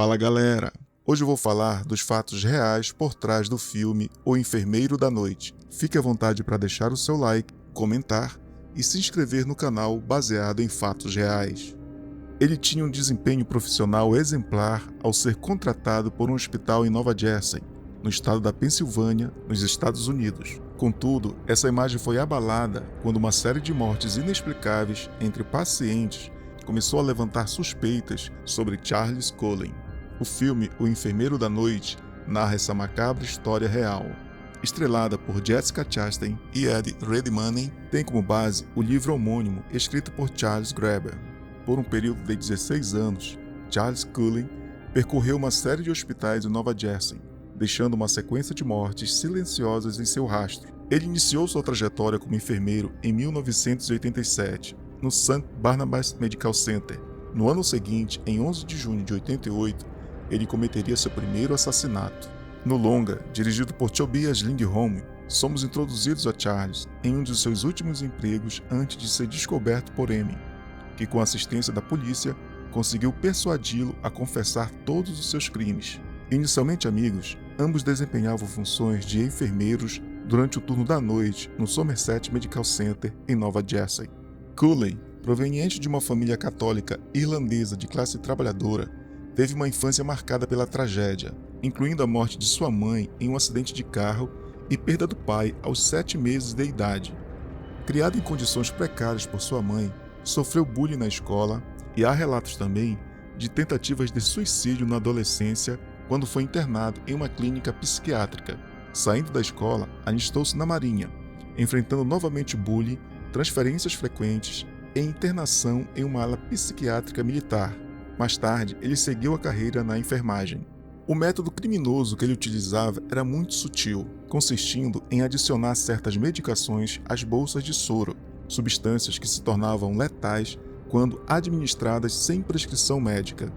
Fala galera! Hoje eu vou falar dos fatos reais por trás do filme O Enfermeiro da Noite. Fique à vontade para deixar o seu like, comentar e se inscrever no canal baseado em fatos reais. Ele tinha um desempenho profissional exemplar ao ser contratado por um hospital em Nova Jersey, no estado da Pensilvânia, nos Estados Unidos. Contudo, essa imagem foi abalada quando uma série de mortes inexplicáveis entre pacientes começou a levantar suspeitas sobre Charles Cullen. O filme O Enfermeiro da Noite narra essa macabra história real. Estrelada por Jessica Chastain e Eddie Redmayne, tem como base o livro homônimo escrito por Charles Graeber. Por um período de 16 anos, Charles Cullen percorreu uma série de hospitais em Nova Jersey, deixando uma sequência de mortes silenciosas em seu rastro. Ele iniciou sua trajetória como enfermeiro em 1987, no St. Barnabas Medical Center. No ano seguinte, em 11 de junho de 88, ele cometeria seu primeiro assassinato. No longa, dirigido por Tobias Lindholm, somos introduzidos a Charles em um de seus últimos empregos antes de ser descoberto por Amy, que com a assistência da polícia, conseguiu persuadi-lo a confessar todos os seus crimes. Inicialmente amigos, ambos desempenhavam funções de enfermeiros durante o turno da noite no Somerset Medical Center, em Nova Jersey. Cullen, proveniente de uma família católica irlandesa de classe trabalhadora, teve uma infância marcada pela tragédia, incluindo a morte de sua mãe em um acidente de carro e perda do pai aos 7 meses de idade. Criado em condições precárias por sua mãe, sofreu bullying na escola e há relatos também de tentativas de suicídio na adolescência quando foi internado em uma clínica psiquiátrica. Saindo da escola, alistou-se na Marinha, enfrentando novamente bullying, transferências frequentes e internação em uma ala psiquiátrica militar. Mais tarde, ele seguiu a carreira na enfermagem. O método criminoso que ele utilizava era muito sutil, consistindo em adicionar certas medicações às bolsas de soro, substâncias que se tornavam letais quando administradas sem prescrição médica.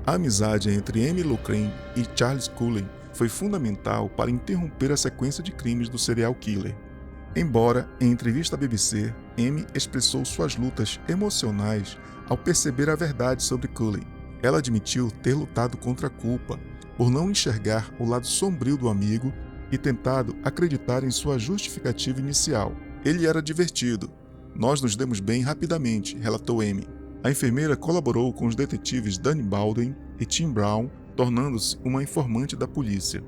A amizade entre Amy Loughrane e Charles Cullen foi fundamental para interromper a sequência de crimes do serial killer. Embora, em entrevista à BBC, Amy expressou suas lutas emocionais ao perceber a verdade sobre Cullen. Ela admitiu ter lutado contra a culpa, por não enxergar o lado sombrio do amigo e tentado acreditar em sua justificativa inicial. Ele era divertido. Nós nos demos bem rapidamente, relatou Amy. A enfermeira colaborou com os detetives Danny Baldwin e Tim Brown, tornando-se uma informante da polícia.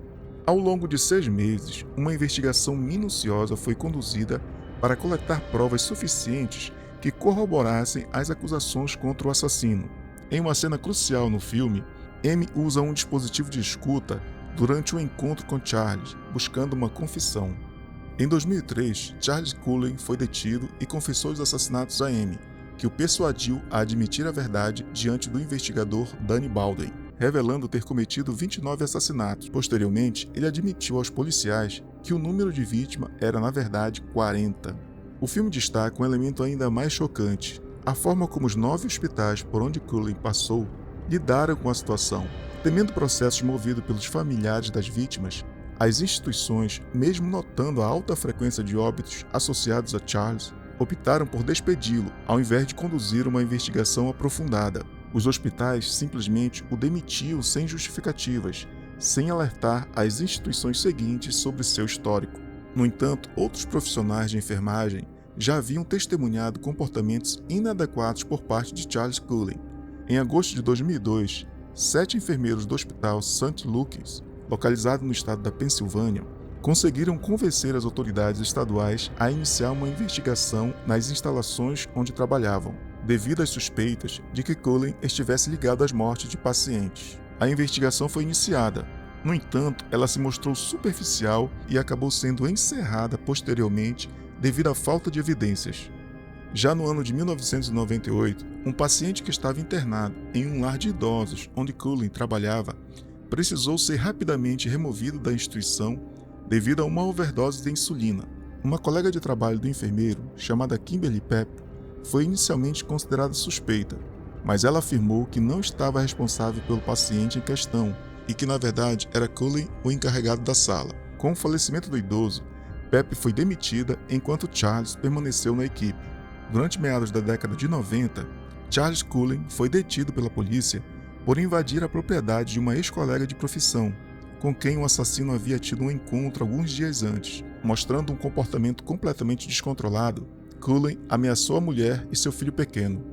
Ao longo de 6 meses, uma investigação minuciosa foi conduzida para coletar provas suficientes que corroborassem as acusações contra o assassino. Em uma cena crucial no filme, Amy usa um dispositivo de escuta durante o encontro com Charles, buscando uma confissão. Em 2003, Charles Cullen foi detido e confessou os assassinatos a Amy, que o persuadiu a admitir a verdade diante do investigador Danny Baldwin, revelando ter cometido 29 assassinatos. Posteriormente, ele admitiu aos policiais que o número de vítimas era, na verdade, 40. O filme destaca um elemento ainda mais chocante: a forma como os 9 hospitais por onde Cullen passou lidaram com a situação. Temendo processos movidos pelos familiares das vítimas, as instituições, mesmo notando a alta frequência de óbitos associados a Charles, optaram por despedi-lo ao invés de conduzir uma investigação aprofundada. Os hospitais simplesmente o demitiam sem justificativas, sem alertar as instituições seguintes sobre seu histórico. No entanto, outros profissionais de enfermagem já haviam testemunhado comportamentos inadequados por parte de Charles Cullen. Em agosto de 2002, 7 enfermeiros do Hospital St. Luke's, localizado no estado da Pensilvânia, conseguiram convencer as autoridades estaduais a iniciar uma investigação nas instalações onde trabalhavam, devido às suspeitas de que Cullen estivesse ligado às mortes de pacientes. A investigação foi iniciada. No entanto, ela se mostrou superficial e acabou sendo encerrada posteriormente devido à falta de evidências. Já no ano de 1998, um paciente que estava internado em um lar de idosos onde Cullen trabalhava precisou ser rapidamente removido da instituição devido a uma overdose de insulina. Uma colega de trabalho do enfermeiro, chamada Kimberly Pepp, foi inicialmente considerada suspeita, mas ela afirmou que não estava responsável pelo paciente em questão e que, na verdade, era Cullen o encarregado da sala. Com o falecimento do idoso, Pepp foi demitida enquanto Charles permaneceu na equipe. Durante meados da década de 90, Charles Cullen foi detido pela polícia por invadir a propriedade de uma ex-colega de profissão, com quem o assassino havia tido um encontro alguns dias antes. Mostrando um comportamento completamente descontrolado, Cullen ameaçou a mulher e seu filho pequeno.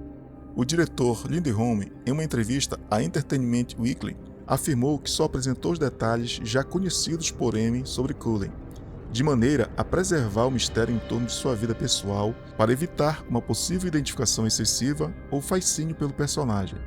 O diretor Linderholm, em uma entrevista à Entertainment Weekly, afirmou que só apresentou os detalhes já conhecidos por Amy sobre Cullen, de maneira a preservar o mistério em torno de sua vida pessoal para evitar uma possível identificação excessiva ou fascínio pelo personagem.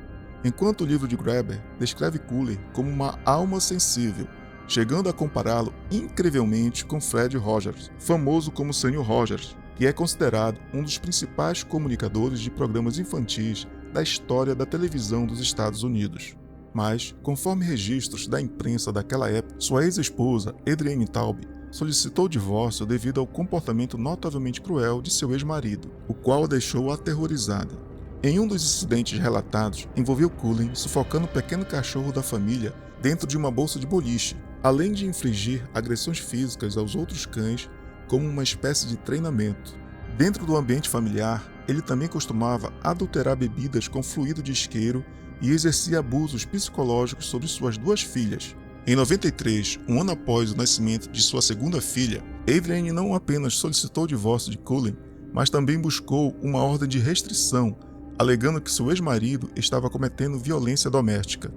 Enquanto o livro de Graeber descreve Cullen como uma alma sensível, chegando a compará-lo incrivelmente com Fred Rogers, famoso como Sr. Rogers, que é considerado um dos principais comunicadores de programas infantis da história da televisão dos Estados Unidos. Mas, conforme registros da imprensa daquela época, sua ex-esposa, Adrienne Taube, solicitou o divórcio devido ao comportamento notavelmente cruel de seu ex-marido, o qual a deixou aterrorizada. Em um dos incidentes relatados, envolveu Cullen sufocando um pequeno cachorro da família dentro de uma bolsa de boliche, além de infligir agressões físicas aos outros cães como uma espécie de treinamento. Dentro do ambiente familiar, ele também costumava adulterar bebidas com fluido de isqueiro e exercia abusos psicológicos sobre suas duas filhas. Em 93, um ano após o nascimento de sua segunda filha, Adrienne não apenas solicitou o divórcio de Cullen, mas também buscou uma ordem de restrição, alegando que seu ex-marido estava cometendo violência doméstica.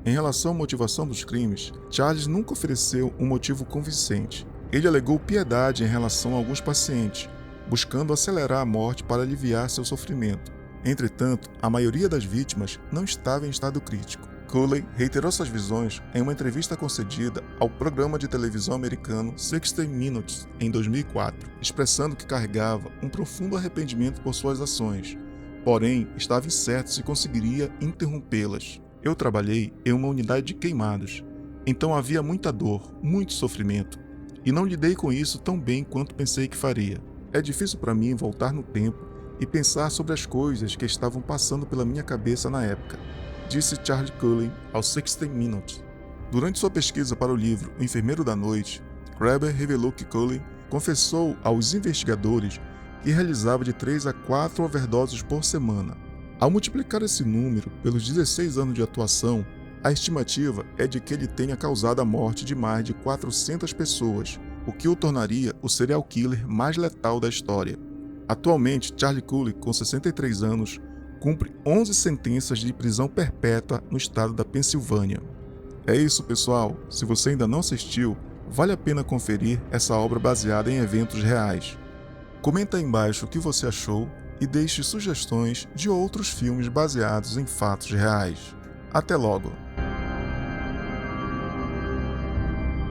Em relação à motivação dos crimes, Charles nunca ofereceu um motivo convincente. Ele alegou piedade em relação a alguns pacientes, buscando acelerar a morte para aliviar seu sofrimento. Entretanto, a maioria das vítimas não estava em estado crítico. Cullen reiterou suas visões em uma entrevista concedida ao programa de televisão americano 60 Minutes em 2004, expressando que carregava um profundo arrependimento por suas ações, porém estava incerto se conseguiria interrompê-las. Eu trabalhei em uma unidade de queimados, então havia muita dor, muito sofrimento, e não lidei com isso tão bem quanto pensei que faria. É difícil para mim voltar no tempo e pensar sobre as coisas que estavam passando pela minha cabeça na época, disse Charles Cullen ao 60 Minutes. Durante sua pesquisa para o livro O Enfermeiro da Noite, Graeber revelou que Cullen confessou aos investigadores que realizava de 3 a 4 overdoses por semana. Ao multiplicar esse número pelos 16 anos de atuação, a estimativa é de que ele tenha causado a morte de mais de 400 pessoas, o que o tornaria o serial killer mais letal da história. Atualmente, Charles Cullen, com 63 anos, cumpre 11 sentenças de prisão perpétua no estado da Pensilvânia. É isso, pessoal. Se você ainda não assistiu, vale a pena conferir essa obra baseada em eventos reais. Comenta aí embaixo o que você achou e deixe sugestões de outros filmes baseados em fatos reais. Até logo!